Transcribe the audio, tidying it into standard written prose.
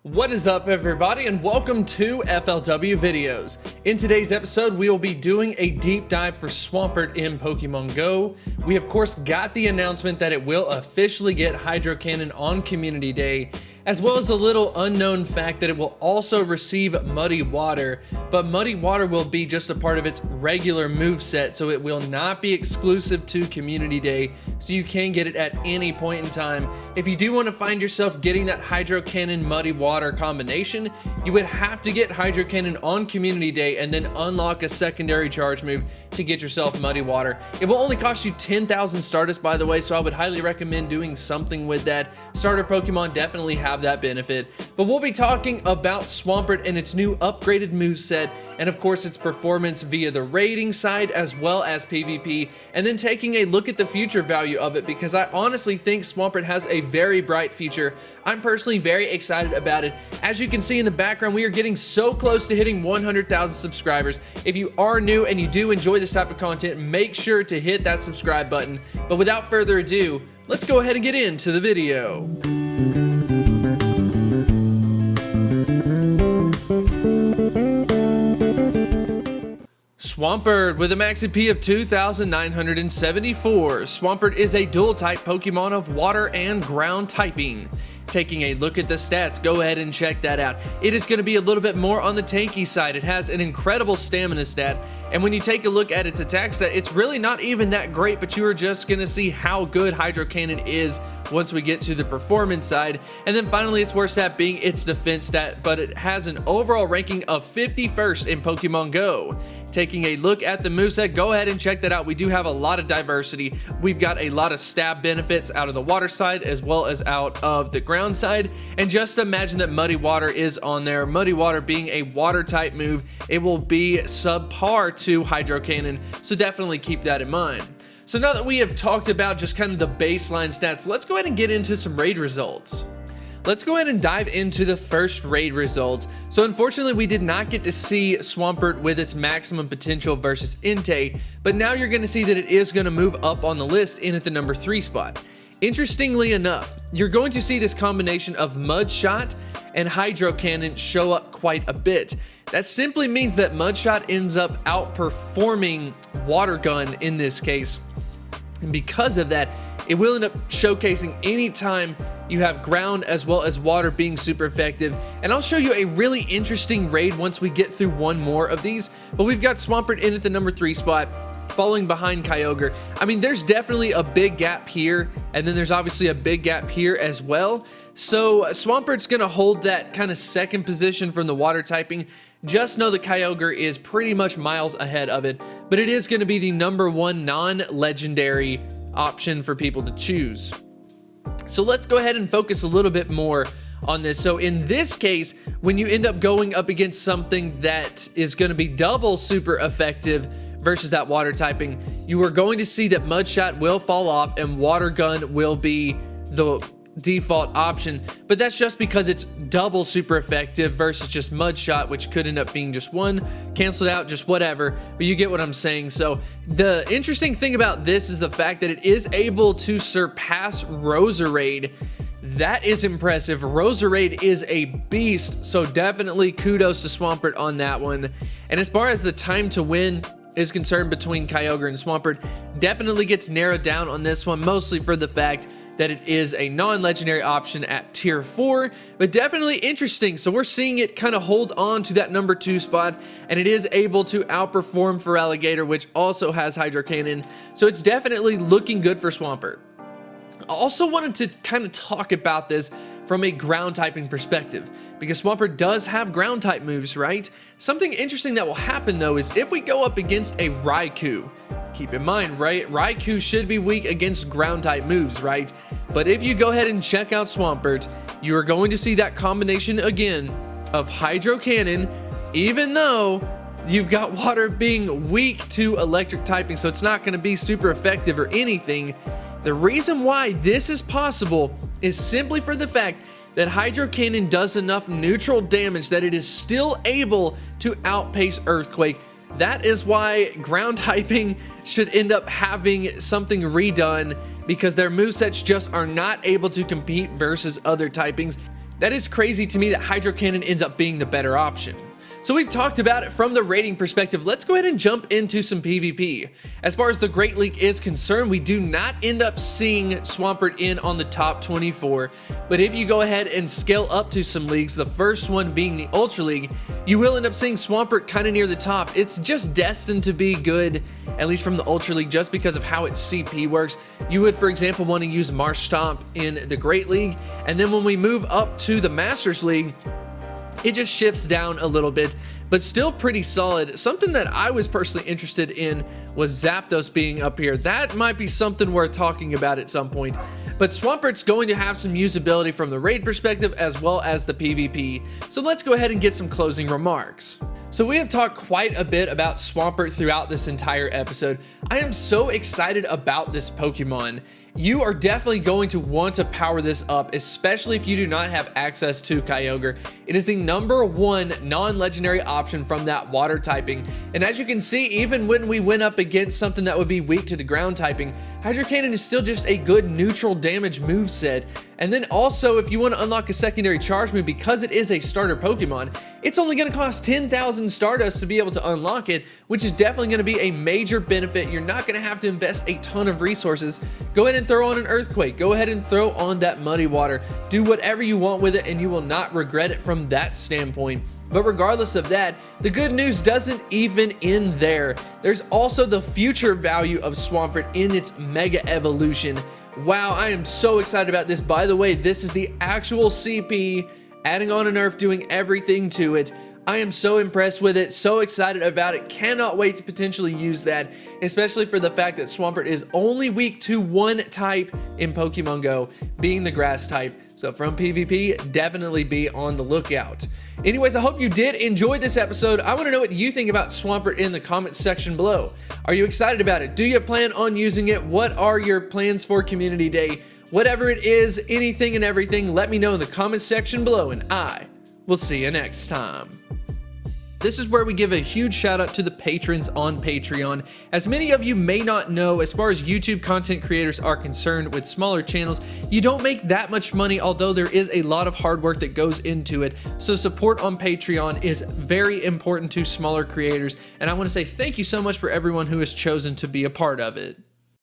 What is up, everybody, and welcome to FLW Videos. In today's episode, we will be doing a deep dive for Swampert in Pokemon Go. We of course got the announcement that it will officially get Hydro Cannon on Community Day, as well as a little unknown fact that it will also receive Muddy Water, but Muddy Water will be just a part of its regular moveset, so it will not be exclusive to Community Day, so you can get it at any point in time. If you do want to find yourself getting that Hydro Cannon Muddy Water combination, you would have to get Hydro Cannon on Community Day and then unlock a secondary charge move to get yourself Muddy Water. It will only cost you 10,000 Stardust, by the way, so I would highly recommend doing something with that. Starter Pokemon definitely have that benefit, but we'll be talking about Swampert and its new upgraded moveset, and of course its performance via the rating side as well as PvP, and then taking a look at the future value of it, because I honestly think Swampert has a very bright future. I'm personally very excited about it. As you can see in the background, we are getting so close to hitting 100,000 subscribers. If you are new and you do enjoy this type of content, make sure to hit that subscribe button. But without further ado, let's go ahead and get into the video. Swampert with a max EP of 2,974. Swampert is a dual type Pokemon of water and ground typing. Taking a look at the stats, go ahead and check that out. It is going to be a little bit more on the tanky side. It has an incredible stamina stat, and when you take a look at its attack stat, it's really not even that great, but you are just going to see how good Hydro Cannon is once we get to the performance side. And then finally, its worst stat being its defense stat, but it has an overall ranking of 51st in Pokemon Go. Taking a look at the moveset, go ahead and check that out. We do have a lot of diversity. We've got a lot of stab benefits out of the water side as well as out of the ground side, and just imagine that Muddy Water is on there. Muddy Water being a water type move, it will be subpar to Hydro Cannon, so definitely keep that in mind. So now that we have talked about just kind of the baseline stats, let's go ahead and get into some raid results. Let's go ahead and dive into the first raid results. So unfortunately, we did not get to see Swampert with its maximum potential versus Entei, but now you're going to see that it is going to move up on the list in at the number 3 spot. Interestingly enough, you're going to see this combination of Mud Shot and Hydro Cannon show up quite a bit. That simply means that Mud Shot ends up outperforming Water Gun in this case, and because of that, it will end up showcasing anytime you have ground as well as water being super effective. And I'll show you a really interesting raid once we get through one more of these, but we've got Swampert in at the number 3 spot, falling behind Kyogre. I mean, there's definitely a big gap here, and then there's obviously a big gap here as well. So Swampert's gonna hold that kind of second position from the water typing. Just know that Kyogre is pretty much miles ahead of it, but it is gonna be the number 1 non-legendary option for people to choose. So let's go ahead and focus a little bit more on this. So in this case, when you end up going up against something that is going to be double super effective versus that water typing, you are going to see that Mud Shot will fall off and Water Gun will be the default option, but that's just because it's double super effective versus just Mud Shot, which could end up being just one, canceled out, just whatever, but you get what I'm saying. So the interesting thing about this is the fact that it is able to surpass Roserade. That is impressive. Roserade is a beast, so definitely kudos to Swampert on that one. And as far as the time to win is concerned between Kyogre and Swampert, definitely gets narrowed down on this one, mostly for the fact that it is a non-legendary option at tier 4, but definitely interesting. So we're seeing it kind of hold on to that number 2 spot, and it is able to outperform Feraligatr, which also has Hydro Cannon. So it's definitely looking good for Swampert. I also wanted to kind of talk about this from a ground typing perspective, because Swampert does have ground type moves, right? Something interesting that will happen though is if we go up against a Raikou, keep in mind, right, Raikou should be weak against ground type moves, right? But if you go ahead and check out Swampert, you are going to see that combination again of Hydro Cannon, even though you've got water being weak to electric typing, so it's not going to be super effective or anything. The reason why this is possible is simply for the fact that Hydro Cannon does enough neutral damage that it is still able to outpace Earthquake. That is why ground typing should end up having something redone, because their movesets just are not able to compete versus other typings. That is crazy to me that Hydro Cannon ends up being the better option. So we've talked about it from the rating perspective. Let's go ahead and jump into some PvP. As far as the Great League is concerned, we do not end up seeing Swampert in on the top 24, but if you go ahead and scale up to some leagues, the first one being the Ultra League, you will end up seeing Swampert kind of near the top. It's just destined to be good, at least from the Ultra League, just because of how its CP works. You would, for example, want to use Marsh Stomp in the Great League, and then when we move up to the Masters League, it just shifts down a little bit, but still pretty solid. Something that I was personally interested in was Zapdos being up here. That might be something worth talking about at some point. But Swampert's going to have some usability from the raid perspective as well as the PvP. So let's go ahead and get some closing remarks. So we have talked quite a bit about Swampert throughout this entire episode. I am so excited about this Pokemon. You are definitely going to want to power this up, especially if you do not have access to Kyogre. It is the #1 non-legendary option from that water typing. And as you can see, even when we went up against something that would be weak to the ground typing, Hydro Cannon is still just a good neutral damage moveset. And then also, if you want to unlock a secondary charge move, because it is a starter Pokemon, it's only going to cost 10,000 Stardust to be able to unlock it, which is definitely going to be a major benefit. You're not going to have to invest a ton of resources. Go ahead and throw on an Earthquake. Go ahead and throw on that Muddy Water. Do whatever you want with it, and you will not regret it from that standpoint. But regardless of that, the good news doesn't even end there. There's also the future value of Swampert in its Mega Evolution. Wow, I am so excited about this. By the way, this is the actual CP, adding on a nerf, doing everything to it. I am so impressed with it, so excited about it, cannot wait to potentially use that, especially for the fact that Swampert is only weak to one type in Pokemon Go, being the grass type. So from PvP, definitely be on the lookout. Anyways, I hope you did enjoy this episode. I want to know what you think about Swampert in the comments section below. Are you excited about it? Do you plan on using it? What are your plans for Community Day? Whatever it is, anything and everything, let me know in the comments section below, and I will see you next time. This is where we give a huge shout out to the patrons on Patreon. As many of you may not know, as far as YouTube content creators are concerned with smaller channels, you don't make that much money, although there is a lot of hard work that goes into it. So support on Patreon is very important to smaller creators, and I want to say thank you so much for everyone who has chosen to be a part of it.